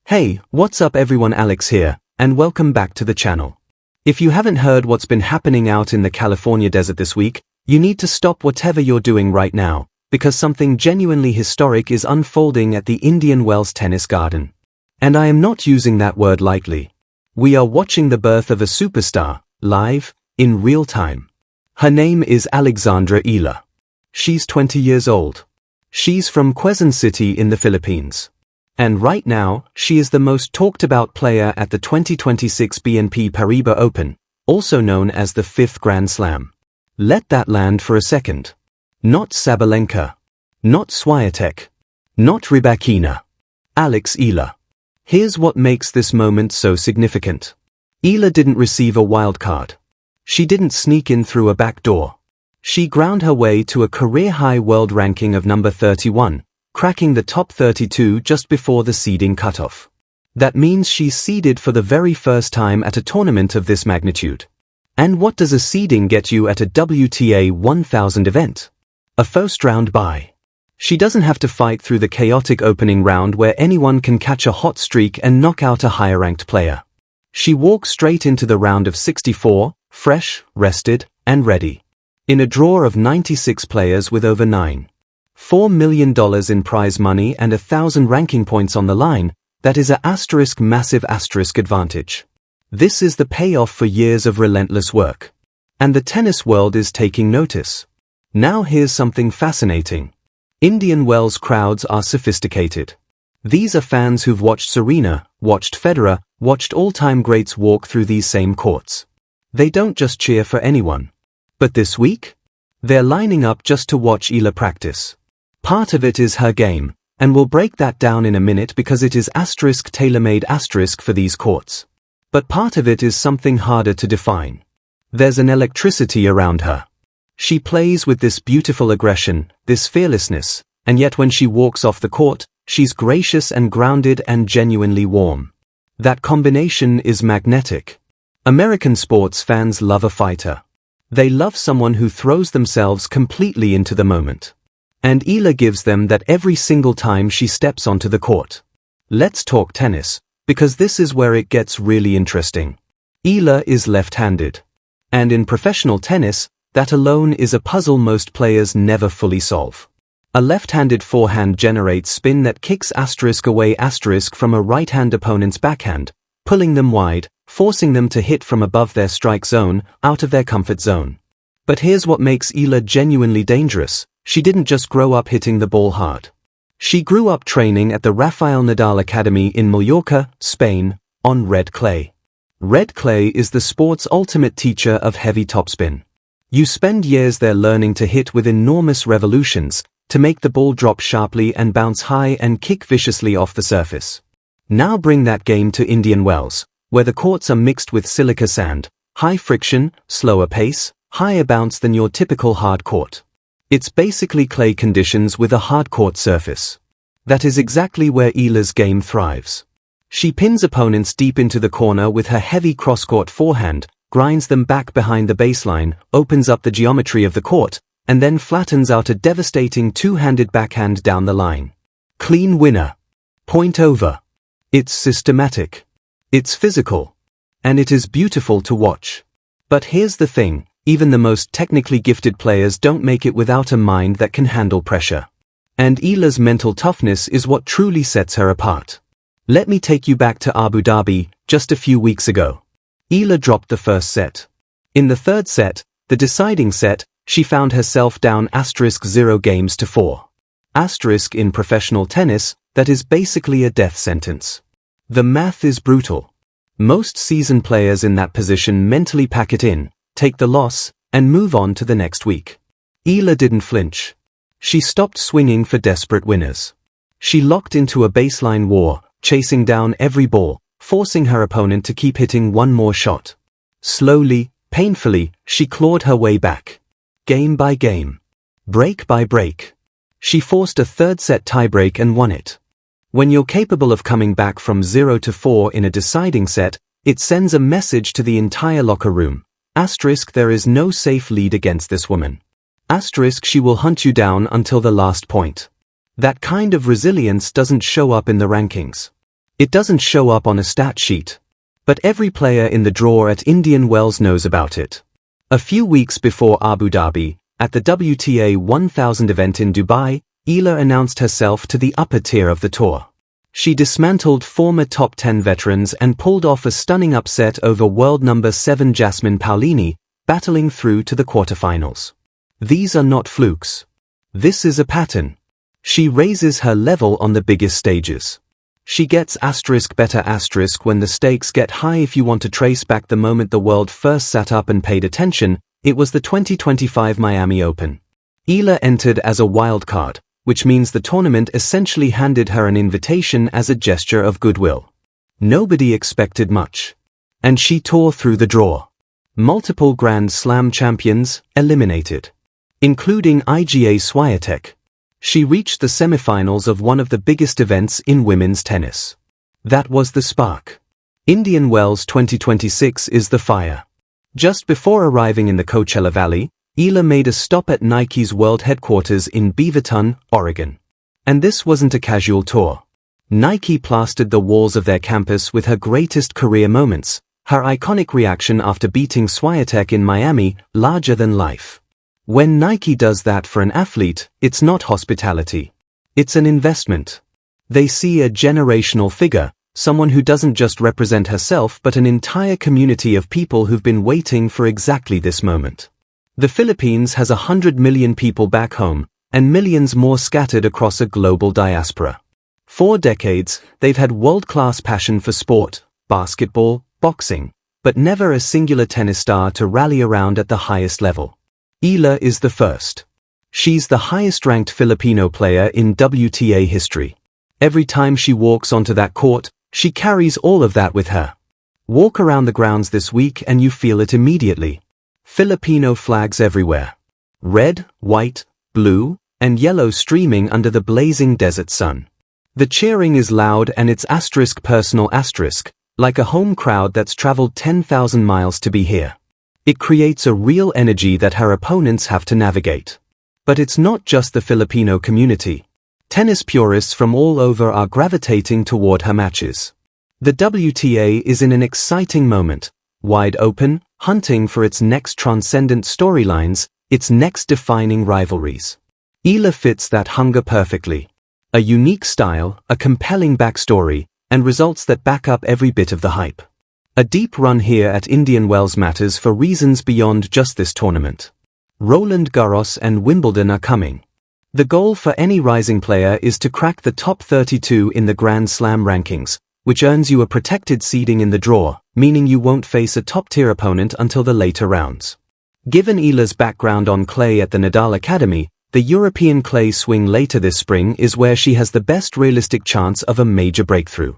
Hey, what's up everyone, Alex here, and welcome back to the channel. If you haven't heard what's been happening out in the California desert this week, you need to stop whatever you're doing right now, because something genuinely historic is unfolding at the Indian Wells Tennis Garden. And I am not using that word lightly. We are watching the birth of a superstar, live, in real time. Her name is Alexandra Eala. She's 20 years old. She's from Quezon City in the Philippines. And right now, she is the most talked about player at the 2026 BNP Paribas Open, also known as the 5th Grand Slam. Let that land for a second. Not Sabalenka. Not Swiatek. Not Rybakina. Alex Eala. Here's what makes this moment so significant. Eala didn't receive a wild card. She didn't sneak in through a back door. She ground her way to a career-high world ranking of number 31. Cracking the top 32 just before the seeding cutoff. That means she's seeded for the very first time at a tournament of this magnitude. And what does a seeding get you at a WTA 1000 event? A first-round bye. She doesn't have to fight through the chaotic opening round where anyone can catch a hot streak and knock out a higher-ranked player. She walks straight into the round of 64, fresh, rested, and ready. In a draw of 96 players with over $4 million in prize money and 1,000 ranking points on the line, that is a massive advantage. This is the payoff for years of relentless work. And the tennis world is taking notice. Now here's something fascinating. Indian Wells crowds are sophisticated. These are fans who've watched Serena, watched Federer, watched all-time greats walk through these same courts. They don't just cheer for anyone. But this week? They're lining up just to watch Eala practice. Part of it is her game, and we'll break that down in a minute because it is tailor-made for these courts. But part of it is something harder to define. There's an electricity around her. She plays with this beautiful aggression, this fearlessness, and yet when she walks off the court, she's gracious and grounded and genuinely warm. That combination is magnetic. American sports fans love a fighter. They love someone who throws themselves completely into the moment. And Eala gives them that every single time she steps onto the court. Let's talk tennis, because this is where it gets really interesting. Eala is left-handed. And in professional tennis, that alone is a puzzle most players never fully solve. A left-handed forehand generates spin that kicks away from a right-hand opponent's backhand, pulling them wide, forcing them to hit from above their strike zone, out of their comfort zone. But here's what makes Eala genuinely dangerous. She didn't just grow up hitting the ball hard. She grew up training at the Rafael Nadal Academy in Mallorca, Spain, on red clay. Red clay is the sport's ultimate teacher of heavy topspin. You spend years there learning to hit with enormous revolutions, to make the ball drop sharply and bounce high and kick viciously off the surface. Now bring that game to Indian Wells, where the courts are mixed with silica sand, high friction, slower pace, higher bounce than your typical hard court. It's basically clay conditions with a hard court surface. That is exactly where Eala's game thrives. She pins opponents deep into the corner with her heavy cross-court forehand, grinds them back behind the baseline, opens up the geometry of the court, and then flattens out a devastating two-handed backhand down the line. Clean winner. Point over. It's systematic. It's physical. And it is beautiful to watch. But here's the thing. Even the most technically gifted players don't make it without a mind that can handle pressure. And Eala's mental toughness is what truly sets her apart. Let me take you back to Abu Dhabi, just a few weeks ago. Eala dropped the first set. In the third set, the deciding set, she found herself down 0 games to 4. In professional tennis, that is basically a death sentence. The math is brutal. Most seasoned players in that position mentally pack it in, take the loss, and move on to the next week. Eala didn't flinch. She stopped swinging for desperate winners. She locked into a baseline war, chasing down every ball, forcing her opponent to keep hitting one more shot. Slowly, painfully, she clawed her way back. Game by game. Break by break. She forced a third set tiebreak and won it. When you're capable of coming back from 0 to 4 in a deciding set, it sends a message to the entire locker room. There is no safe lead against this woman. She will hunt you down until the last point. That kind of resilience doesn't show up in the rankings. It doesn't show up on a stat sheet. But every player in the draw at Indian Wells knows about it. A few weeks before Abu Dhabi, at the WTA 1000 event in Dubai, Eala announced herself to the upper tier of the tour. She dismantled former top 10 veterans and pulled off a stunning upset over world number 7 Jasmine Paolini, battling through to the quarterfinals. These are not flukes. This is a pattern. She raises her level on the biggest stages. She gets better when the stakes get high. If you want to trace back the moment the world first sat up and paid attention, it was the 2025 Miami Open. Eala entered as a wild card, which means the tournament essentially handed her an invitation as a gesture of goodwill. Nobody expected much. And she tore through the draw. Multiple Grand Slam champions eliminated, including Iga Swiatek. She reached the semifinals of one of the biggest events in women's tennis. That was the spark. Indian Wells 2026 is the fire. Just before arriving in the Coachella Valley, Eala made a stop at Nike's world headquarters in Beaverton, Oregon. And this wasn't a casual tour. Nike plastered the walls of their campus with her greatest career moments, her iconic reaction after beating Swiatek in Miami, larger than life. When Nike does that for an athlete, it's not hospitality. It's an investment. They see a generational figure, someone who doesn't just represent herself but an entire community of people who've been waiting for exactly this moment. The Philippines has 100 million people back home, and millions more scattered across a global diaspora. For decades, they've had world-class passion for sport, basketball, boxing, but never a singular tennis star to rally around at the highest level. Eala is the first. She's the highest-ranked Filipino player in WTA history. Every time she walks onto that court, she carries all of that with her. Walk around the grounds this week and you feel it immediately. Filipino flags everywhere. Red, white, blue, and yellow streaming under the blazing desert sun. The cheering is loud and it's personal like a home crowd that's traveled 10,000 miles to be here. It creates a real energy that her opponents have to navigate. But it's not just the Filipino community. Tennis purists from all over are gravitating toward her matches. The WTA is in an exciting moment, wide open, hunting for its next transcendent storylines, its next defining rivalries. Eala fits that hunger perfectly. A unique style, a compelling backstory, and results that back up every bit of the hype. A deep run here at Indian Wells matters for reasons beyond just this tournament. Roland Garros and Wimbledon are coming. The goal for any rising player is to crack the top 32 in the Grand Slam rankings, which earns you a protected seeding in the draw, meaning you won't face a top-tier opponent until the later rounds. Given Eala's background on clay at the Nadal Academy, the European clay swing later this spring is where she has the best realistic chance of a major breakthrough.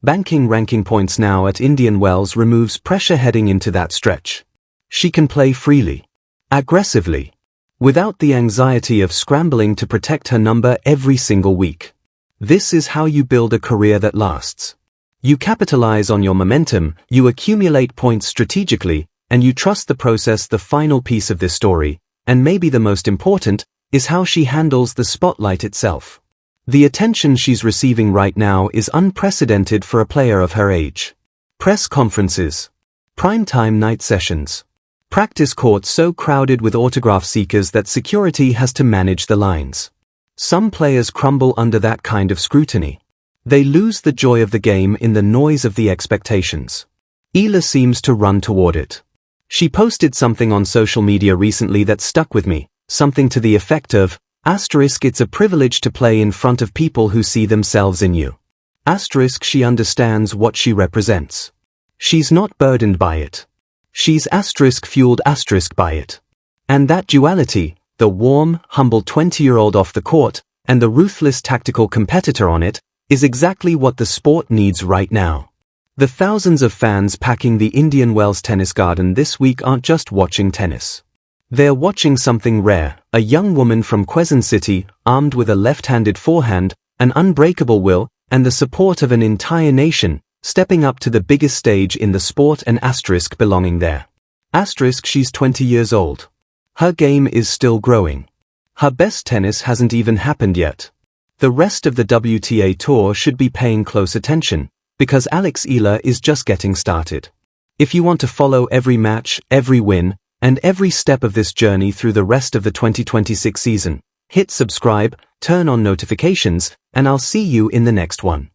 Banking ranking points now at Indian Wells removes pressure heading into that stretch. She can play freely, aggressively, without the anxiety of scrambling to protect her number every single week. This is how you build a career that lasts. You capitalize on your momentum, you accumulate points strategically, and you trust the process. The final piece of this story, and maybe the most important, is how she handles the spotlight itself. The attention she's receiving right now is unprecedented for a player of her age. Press conferences, primetime night sessions, practice courts so crowded with autograph seekers that security has to manage the lines. Some players crumble under that kind of scrutiny. They lose the joy of the game in the noise of the expectations. Eala seems to run toward it. She posted something on social media recently that stuck with me, something to the effect of, it's a privilege to play in front of people who see themselves in you. She understands what she represents. She's not burdened by it. She's fueled by it. And that duality, the warm, humble 20-year-old off the court, and the ruthless tactical competitor on it, is exactly what the sport needs right now. The thousands of fans packing the Indian Wells Tennis Garden this week aren't just watching tennis. They're watching something rare, a young woman from Quezon City, armed with a left-handed forehand, an unbreakable will, and the support of an entire nation, stepping up to the biggest stage in the sport and belonging there. She's 20 years old. Her game is still growing. Her best tennis hasn't even happened yet. The rest of the WTA Tour should be paying close attention, because Alexandra Eala is just getting started. If you want to follow every match, every win, and every step of this journey through the rest of the 2026 season, hit subscribe, turn on notifications, and I'll see you in the next one.